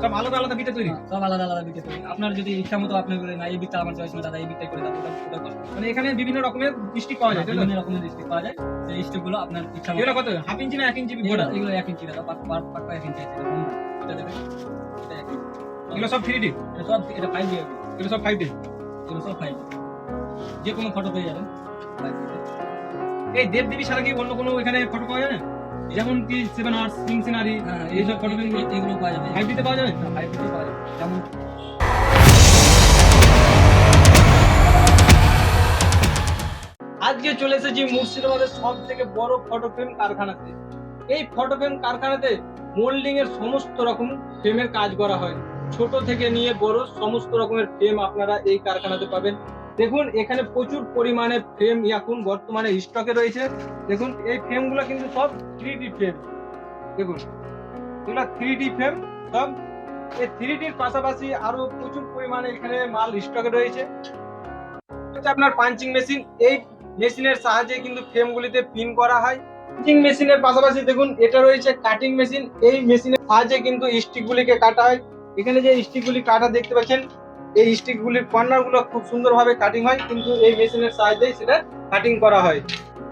সব আলাদা আলাদা বিটে তৈরি। সব আলাদা আলাদা বিটে তৈরি। আপনার যদি ইচ্ছা মতো আপনি বলেন না এই বিটটা আমার চয়েস না দাদা এই বিটটাই করে দাও, ওটা কষ্ট। মানে এখানে বিভিন্ন রকমের স্টিক পাওয়া যায়, তাই তো? বিভিন্ন রকমের স্টিক পাওয়া যায়। সেই স্টিকগুলো আপনার ইচ্ছা মতো। এগুলো কত? হাফ ইঞ্চি না 1 ইঞ্চি এগুলো বড়? এগুলো 1 ইঞ্চি দাদা, পাক্কা 1 ইঞ্চি আছে। এটা কম না। এটা দেখেন। এটা 1 ইঞ্চি। এগুলো সব 3D? এটা সব এটা 5D হবে। এগুলো সব 5D? এগুলো সব 5D। যে কোনো ফটো পেয়ে যাবেন 5D তে। এই দেবদেবী ছাড়া কি অন্য কোনো এখানে ফটো পাওয়া যায় না? যেমন কি 7 আওয়ার্স, স্প্রিং সিনারি, হ্যাঁ, এইসব ফটো এগুলো পাওয়া যাবে। 5D তে পাওয়া যাবে? 5D তে পাওয়া যাবে। যেমন আজকে চলে এসেছি মুর্শিদাবাদের সব থেকে বড় ফটো ফ্রেম কারখানাতে। এই ফটো ফ্রেম কারখানাতে মোল্ডিং এর সমস্ত রকম ফ্রেমের কাজ করা হয়। ছোট থেকে নিয়ে বড় সমস্ত রকমের ফ্রেম আপনারা এই কারখানাতে পাবেন। দেখুন এখানে প্রচুর পরিমাণে ফ্রেম এখন বর্তমানে স্টকে রয়েছে। দেখুন এই ফ্রেমগুলো কিন্তু সব 3D ফ্রেম। দেখুন এগুলো 3D ফ্রেম সব। এই 3Dর পাশাপাশি আরো প্রচুর পরিমাণে এখানে মাল স্টকে রয়েছে। হচ্ছে আপনার পাঞ্চিং মেশিন। এই মেশিনের সাহায্যে কিন্তু ফ্রেমগুলিতে পিন করা হয়। পাঞ্চিং মেশিনের পাশাপাশি দেখুন এটা রয়েছে কাটিং মেশিন। এই মেশিনের সাহায্যে কিন্তু স্টিকগুলিকে কাটা হয়। এখানে যে স্টিকগুলি কাটা দেখতে পাচ্ছেন, এই স্টিকগুলির কর্নারগুলো খুব সুন্দরভাবে কাটিং হয়, কিন্তু এই মেশিনের সাহায্যেই সেটা কাটিং করা হয়।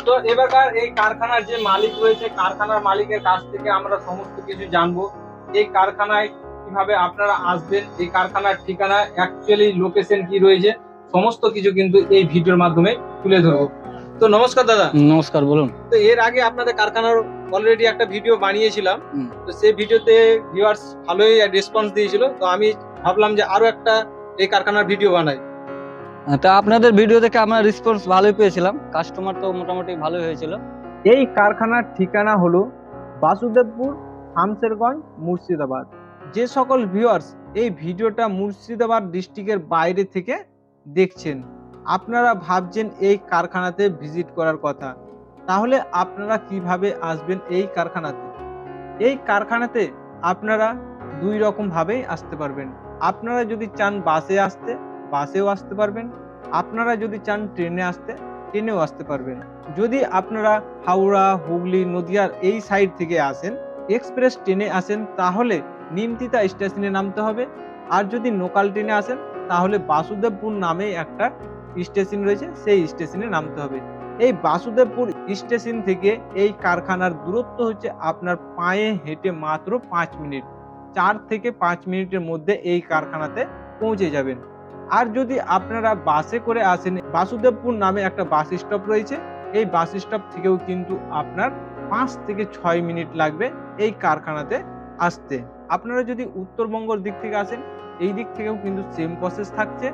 তো এবারকার এই কারখানার যে মালিক রয়েছে, কারখানার মালিকের কাছ থেকে আমরা সমস্ত কিছু জানবো। এই কারখানায় কিভাবে আপনারা আসবেন, এই কারখানার ঠিকানা, অ্যাকচুয়ালি লোকেশন কি রয়েছে, সমস্ত কিছু কিন্তু এই ভিডিওর মাধ্যমে তুলে ধরবো। তো নমস্কার দাদা। নমস্কার, বলুন। তো এর আগে আপনাদের কারখানার অলরেডি একটা ভিডিও বানিয়েছিলাম। তো সেই ভিডিওতে ভিউয়ার্স ভালোই রেসপন্স দিয়েছিল। তো আমি ভাবলাম যে আরো একটা এই কারখানার ভিডিও বানাই। তা আপনাদের ভিডিও দেখে আমরা রেসপন্স ভালোই পেয়েছিলাম, কাস্টমার তো মোটামুটি ভালোই হয়েছিল। এই কারখানার ঠিকানা হলো বাসুদেবপুর, শামসেরগঞ্জ, মুর্শিদাবাদ। যে সকল ভিউয়ার্স এই ভিডিওটা মুর্শিদাবাদ ডিস্ট্রিক্টের বাইরে থেকে দেখছেন, আপনারা ভাবছেন এই কারখানাতে ভিজিট করার কথা, তাহলে আপনারা কিভাবে আসবেন এই কারখানাতে? এই কারখানাতে আপনারা দুই রকম ভাবেই আসতে পারবেন। আপনারা যদি চান বাসে আসতে, বাসেও আসতে পারবেন। আপনারা যদি চান ট্রেনে আসতে, ট্রেনেও আসতে পারবেন। যদি আপনারা হাওড়া, হুগলি, নদিয়ার এই সাইড থেকে আসেন, এক্সপ্রেস ট্রেনে আসেন, তাহলে নিমতিতা স্টেশনে নামতে হবে। আর যদি লোকাল ট্রেনে আসেন তাহলে বাসুদেবপুর নামে একটা স্টেশন রয়েছে, সেই স্টেশনে নামতে হবে। এই বাসুদেবপুর স্টেশন থেকে এই কারখানার দূরত্ব হচ্ছে আপনার পায়ে হেঁটে মাত্র 5 মিনিট। 4 থেকে 5 মিনিটের মধ্যে এই কারখানাতে পৌঁছে যাবেন। আর যদি আপনারা বাসে করে আসেন, বাসুদেবপুর নামে একটা বাস স্টপ রয়েছে, এই বাস স্টপ থেকেও কিন্তু আপনার 5 থেকে 6 মিনিট লাগবে এই কারখানাতে আসতে। আপনারা যদি উত্তরবঙ্গের দিক থেকে আসেন, এই দিক থেকেও কিন্তু সেম প্রসেস থাকছে।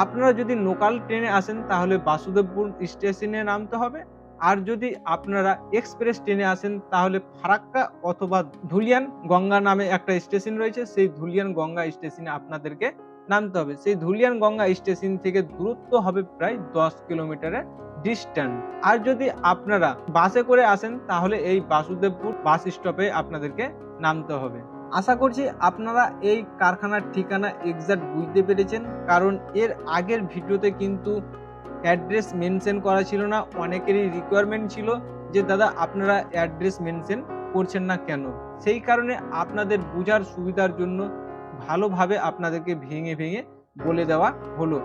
আপনারা যদি লোকাল ট্রেনে আসেন তাহলে বাসুদেবপুর স্টেশনে নামতে হবে। আর যদি আপনারা এক্সপ্রেস ট্রেনে আসেন তাহলে ফারাক্কা অথবা ধুলিয়ান গঙ্গা নামে একটা স্টেশন রয়েছে, সেই ধুলিয়ান গঙ্গা স্টেশনে আপনাদেরকে নামতে হবে। সেই ধুলিয়ান গঙ্গা স্টেশন থেকে দূরত্ব হবে প্রায় 10 কিলোমিটারের ডিস্টেন্স। আর যদি আপনারা বাসে করে আসেন তাহলে এই বাসুদেবপুর বাস স্টপে আপনাদেরকে নামতে হবে। আশা করছি আপনারা এই কারখানার ঠিকানা এক্সাক্ট বুঝতে পেরেছেন, কারণ এর আগের ভিডিওতে কিন্তু অ্যাড্রেস মেনশন করা ছিল না। অনেকেরই রিকোয়ারমেন্ট ছিল যে দাদা আপনারা অ্যাড্রেস মেনশন করছেন না কেন। সেই কারণে আপনাদের বোঝার সুবিধার জন্য ভালোভাবে আপনাদেরকে ভেঙে ভেঙে বলে দেওয়া হলো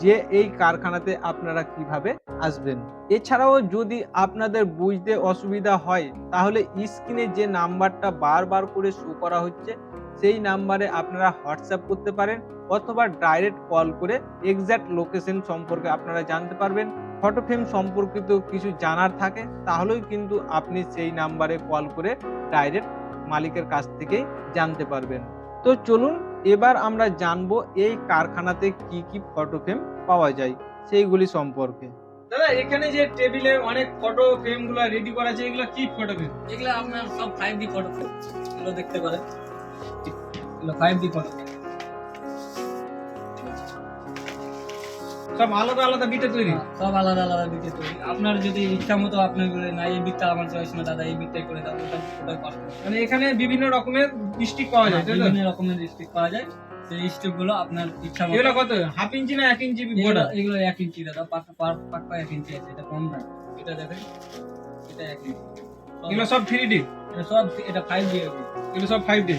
যে এই কারখানাতে আপনারা কিভাবে আসবেন। এছাড়াও যদি আপনাদের বুঝতে অসুবিধা হয় তাহলে স্ক্রিনে যে নাম্বারটা বারবার করে শো করা হচ্ছে সেই নাম্বারে আপনারা হোয়াটসঅ্যাপ করতে পারেন, অথবা ডাইরেক্ট কল করে এক্সাক্ট লোকেশন সম্পর্কে আপনারা জানতে পারবেন। ফটো ফ্রেম সম্পর্কিত কিছু জানার থাকে তাহলেও কিন্তু আপনি সেই নাম্বারে কল করে ডাইরেক্ট মালিকের কাছ থেকে জানতে পারবেন। তো চলুন এবার আমরা জানবো এই কারখানাতে কি কি ফটো ফ্রেম পাওয়া যায় সেইগুলি সম্পর্কে। দাদা এখানে যে টেবিলে অনেক ফটো ফ্রেম গুলো রেডি করা আছে, এগুলো কি ফটো ফ্রেম? এগুলো আপনার সব 5D ফটো ফ্রেম। এগুলো দেখতে পারেন, এগুলো 5D ফটো ফ্রেম। সব আলাদা আলাদা বিটে তৈরি? সব আলাদা আলাদা বিটে তৈরি। আপনার যদি ইচ্ছা মতো আপনি বলেন না এই বিটটা আমার চয়েস না দাদা এই বিটটাই করে দাও, ওটা কষ্ট। মানে এখানে বিভিন্ন রকের স্টিক পাওয়া যায়, তাই তো? বিভিন্ন রকমের স্টিক পাওয়া যায়। সেই স্টিক গুলো আপনার ইচ্ছা মতো। এগুলো কত? হাফ ইঞ্চি না 1 ইঞ্চি বড়? এগুলো 1 ইঞ্চি দাদা, পাক্কা 1 ইঞ্চি আছে। এটা কম না। এটা দেখেন, এটা 1 ইঞ্চি। এগুলো সব 3D? এটা সব এটা 5D হবে। এগুলো সব 5D?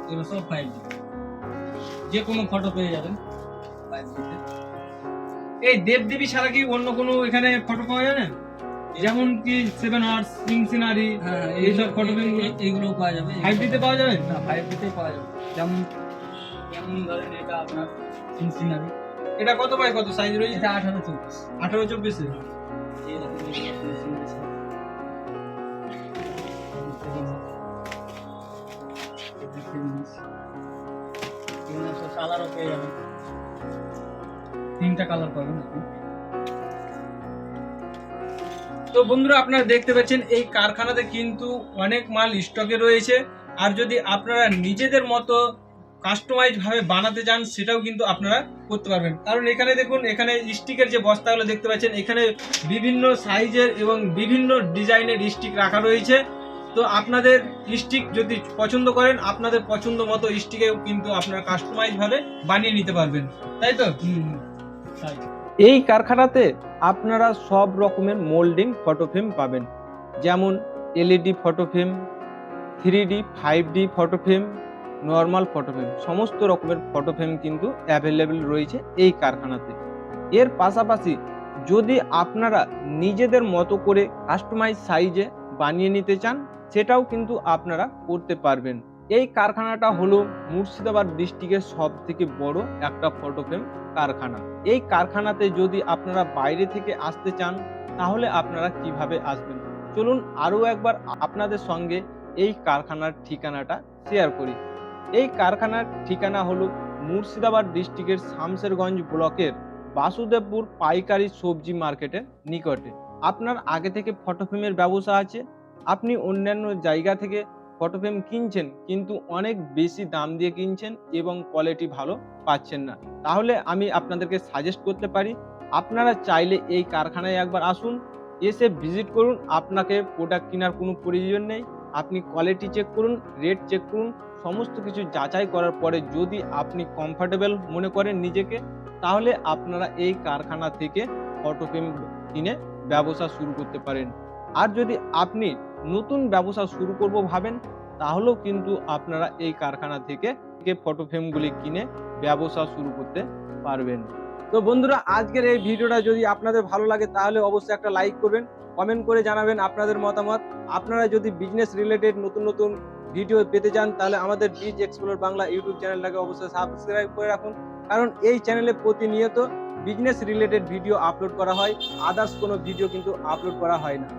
এগুলো সব 5G, যে কোনো ফটো পেয়ে যাবেন 5G তে। এই দেবদেবী ছাড়া কি অন্য কোনো এখানে ফটো পাওয়া যায় না? যেমন কি 7 আওয়ার্স, সিং সিনারি, হ্যাঁ, এইসব ফটো এইগুলো পাওয়া যাবে। 5D তে পাওয়া যাবে? না, 5G তেই পাওয়া যাবে। যেমন যেমন ধরেন এটা আপনার সিনসিনারি, এটা কত বাই কত সাইজ রয়েছে? এটা 18-24। 18-24 এ? এরকম এগুলো সিনসিনারি। এগুলো সব কালারও পেয়ে যাবেন, 3টা কালার পাবেন আপনি। তো বন্ধুরা, আপনারা দেখতে পাচ্ছেন এই কারখানাতে কিন্তু অনেক মাল স্টকে রয়েছে। আর যদি আপনারা নিজেদের মতো কাস্টমাইজ ভাবে বানাতে চান, সেটাও কিন্তু আপনারা করতে পারবেন। কারণ এখানে দেখুন, এখানে স্টিকের যে বস্তাগুলো দেখতে পাচ্ছেন, এখানে বিভিন্ন সাইজের এবং বিভিন্ন ডিজাইনের স্টিক রাখা রয়েছে। তো আপনাদের স্টিক যদি পছন্দ করেন, আপনাদের পছন্দ মতো স্টিকেও কিন্তু আপনারা কাস্টমাইজ ভাবে বানিয়ে নিতে পারবেন, তাই তো? তাই এই কারখানাতে আপনারা সব রকমের মোল্ডিং ফটো ফ্রেম পাবেন, যেমন LED photo frame, 3D 5D photo frame, normal photo frame, সমস্ত রকমের ফটো ফ্রেম কিন্তু অ্যাভেলেবেল রয়েছে এই কারখানাতে। এর পাশাপাশি যদি আপনারা নিজেদের মতো করে কাস্টমাইজ সাইজে বানিয়ে নিতে চান, সেটাও কিন্তু আপনারা করতে পারবেন। এই কারখানাটা হলো মুর্শিদাবাদ ডিস্ট্রিক্টের সব থেকে বড় একটা ফটো ফ্রেম কারখানা। এই কারখানাতে যদি আপনারা বাইরে থেকে আসতে চান, তাহলে আপনারা কিভাবে আসবেন? চলুন আরও একবার আপনাদের সঙ্গে এই কারখানার ঠিকানাটা শেয়ার করি। এই কারখানার ঠিকানা হলো মুর্শিদাবাদ ডিস্ট্রিক্টের শামসেরগঞ্জ ব্লকের বাসুদেবপুর পাইকারি সবজি মার্কেটের নিকটে। আপনার আগে থেকে ফটো ফ্রেমের ব্যবসা আছে, আপনি অন্যান্য জায়গা থেকে ফটো ফ্রেম কিনছেন, কিন্তু অনেক বেশি দাম দিয়ে কিনছেন এবং কোয়ালিটি ভালো পাচ্ছেন না, তাহলে আমি আপনাদেরকে সাজেস্ট করতে পারি, আপনারা চাইলে এই কারখানায় একবার আসুন, এসে ভিজিট করুন। আপনাকে প্রোডাক্ট কেনার কোনো প্রয়োজন নেই, আপনি কোয়ালিটি চেক করুন, রেট চেক করুন, সমস্ত কিছু যাচাই করার পরে যদি আপনি কমফোর্টেবল মনে করেন নিজেকে, তাহলে আপনারা এই কারখানা থেকে ফটো ফ্রেম কিনে ব্যবসা শুরু করতে পারেন। আর যদি আপনি নতুন ব্যবসা শুরু করব ভাবেন, তাহলেও কিন্তু আপনারা এই কারখানা থেকে ফটো ফ্রেমগুলি কিনে ব্যবসা শুরু করতে পারবেন। তো বন্ধুরা, আজকের এই ভিডিওটা যদি আপনাদের ভালো লাগে, তাহলে অবশ্যই একটা লাইক করবেন, কমেন্ট করে জানাবেন আপনাদের মতামত। আপনারা যদি বিজনেস রিলেটেড নতুন নতুন ভিডিও পেতে চান, তাহলে আমাদের বিজ এক্সপ্লোর বাংলা ইউটিউব চ্যানেলটাকে অবশ্যই সাবস্ক্রাইব করে রাখুন, কারণ এই চ্যানেলে প্রতিনিয়ত বিজনেস রিলেটেড ভিডিও আপলোড করা হয়, আদার্স কোনো ভিডিও কিন্তু আপলোড করা হয় না।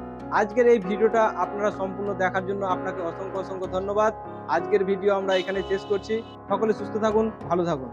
আজকের এই ভিডিওটা আপনারা সম্পূর্ণ দেখার জন্য আপনাকে অসংখ্য অসংখ্য ধন্যবাদ। আজকের ভিডিও আমরা এখানে শেষ করছি। সকলে সুস্থ থাকুন, ভালো থাকুন।